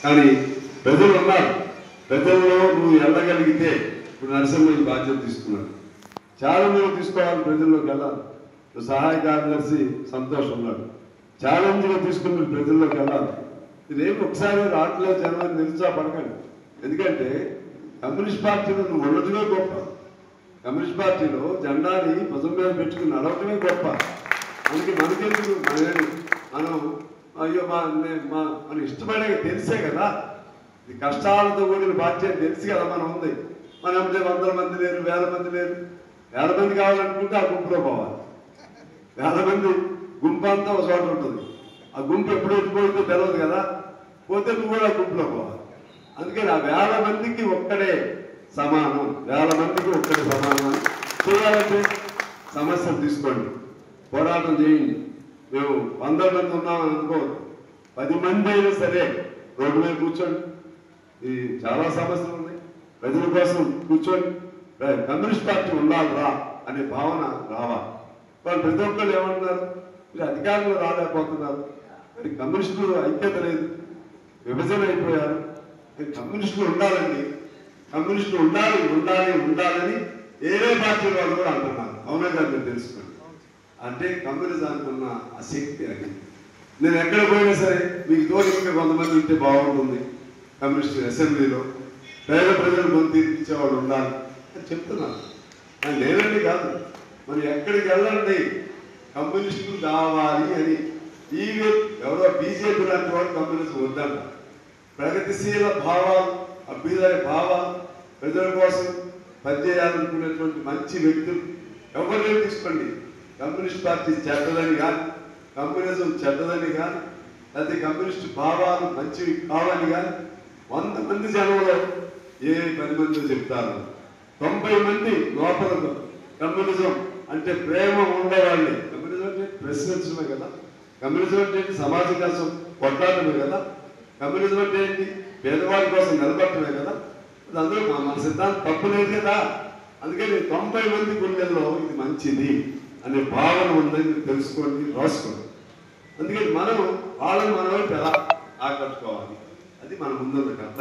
కానీ ప్రజలు ఉన్నారు. ప్రజల్లో నువ్వు వెళ్ళగలిగితే ఇప్పుడు నరసింహ బాధ్యత తీసుకున్నాడు. చాలా మంది తీసుకోవాలి, ప్రజల్లోకి వెళ్ళాలి. సహాయ కార్యదర్శి సంతోష్ ఉన్నాడు, ఛాలెంజ్గా తీసుకుని ప్రజల్లోకి వెళ్ళాలి. ఇదేమి ఒకసారి రావట్లేదు జనం నిరుత్సాహపడకండి. ఎందుకంటే కమ్యూనిస్ట్ పార్టీలో నువ్వు ఉండటమే గొప్ప. కమ్యూనిస్ట్ పార్టీలో జెండాని భుజం మీద పెట్టుకుని నడవటమే గొప్ప. అందుకే మనకెందుకు మనం అయ్యో మనం ఇష్టపడే తెలిసే కదా, ఇది కష్టాలతో కూడిన పార్టీ అని తెలిసి కదా మనం ఉంది. మనం అంటే 100 మంది లేరు, 1000 మంది లేరు. 1000 మంది కావాలనుకుంటే ఆ గుంపులో పోవాలి. 1000 మంది గుంపు అంతా ఒక చోట ఉంటుంది. ఆ గుంపు ఎప్పుడు ఎత్తిపోయిందో తెలియదు కదా, పోతే నువ్వు కూడా గుంపులో పోవాలి. అందుకని ఆ 1000 మందికి ఒక్కడే సమానం, 1000 మందికి ఒక్కడే సమానం చేయాలంటే సమస్యలు తీసుకోండి, పోరాటం చేయండి. మేము 100 మంది ఉన్నామని అనుకోవద్దు, 10 మంది అయినా సరే రోడ్డు మీద కూర్చోండి. ఈ చాలా సమస్యలు ఉన్నాయి, ప్రజల కోసం కూర్చోండి. కమ్యూనిస్ట్ పార్టీ ఉండాలిరా అనే భావన రావాలి. వాళ్ళు ప్రతి ఒక్కళ్ళు ఏమంటున్నారు, మీరు అధికారంలో రాలేకపోతున్నారు, మరి కమ్యూనిస్టులు ఐక్యత లేదు, విభజన అయిపోయారు. కమ్యూనిస్టులు ఉండాలండి, కమ్యూనిస్టులు ఉండాలి ఉండాలి ఉండాలని ఏరే పార్టీ వాళ్ళు కూడా అంటున్నారు. అవునా కాదు మీరు తెలుసుకోండి. అంటే కమ్యూనిజానికి ఉన్న ఆ శక్తి అది. నేను ఎక్కడ పోయినా సరే మీకు తోడు ఇంకా కొంతమంది ఉంటే బాగుంటుంది, కమ్యూనిస్ట్ అసెంబ్లీలో పేద ప్రజలు కొంత తీర్పించేవాడు ఉండాలి అని చెప్తున్నాను. అది లేదండి కాదు, మనం ఎక్కడికి వెళ్ళండి కమ్యూనిస్టులు కావాలి అని. ఈవెన్ ఎవరో బీజేపీ లాంటి వాడు కమ్యూనిస్ట్ వద్దంట. ప్రగతిశీల భావాలు, అభ్యుదయ భావాలు, ప్రజల కోసం పనిచేయాలనుకునేటువంటి మంచి వ్యక్తులు ఎవరిని తీసుకోండి. కమ్యూనిస్ట్ పార్టీ చెడ్డదని కానీ, కమ్యూనిజం చెడ్డదని కానీ, లేకపోతే కమ్యూనిస్ట్ భావాలు మంచివి కావాలి కానీ 100 మంది జనంలో ఏ 10 మంది చెప్తారు, 90 మంది లోపల కమ్యూనిజం అంటే ప్రేమ ఉండేవాళ్ళని. కమ్యూనిజం అంటే ప్రశ్నించడమే కదా, కమ్యూనిజం అంటే సమాజం కోసం కొట్లాడటమే కదా, కమ్యూనిజం అంటే ఏంటి పేదవాడి కోసం నిలబడటమే కదా. అందులో మన సిద్ధాంతం తప్పు లేదు కదా. అందుకని 90 మంది గుండెల్లో ఇది మంచిది అనే భావన ఉందని తెలుసుకోండి, రాసుకోండి. అందుకని మనం వాళ్ళని మన వైపు ఎలా ఆకట్టుకోవాలి, అది మన ముందున్న కర్తవ్యం.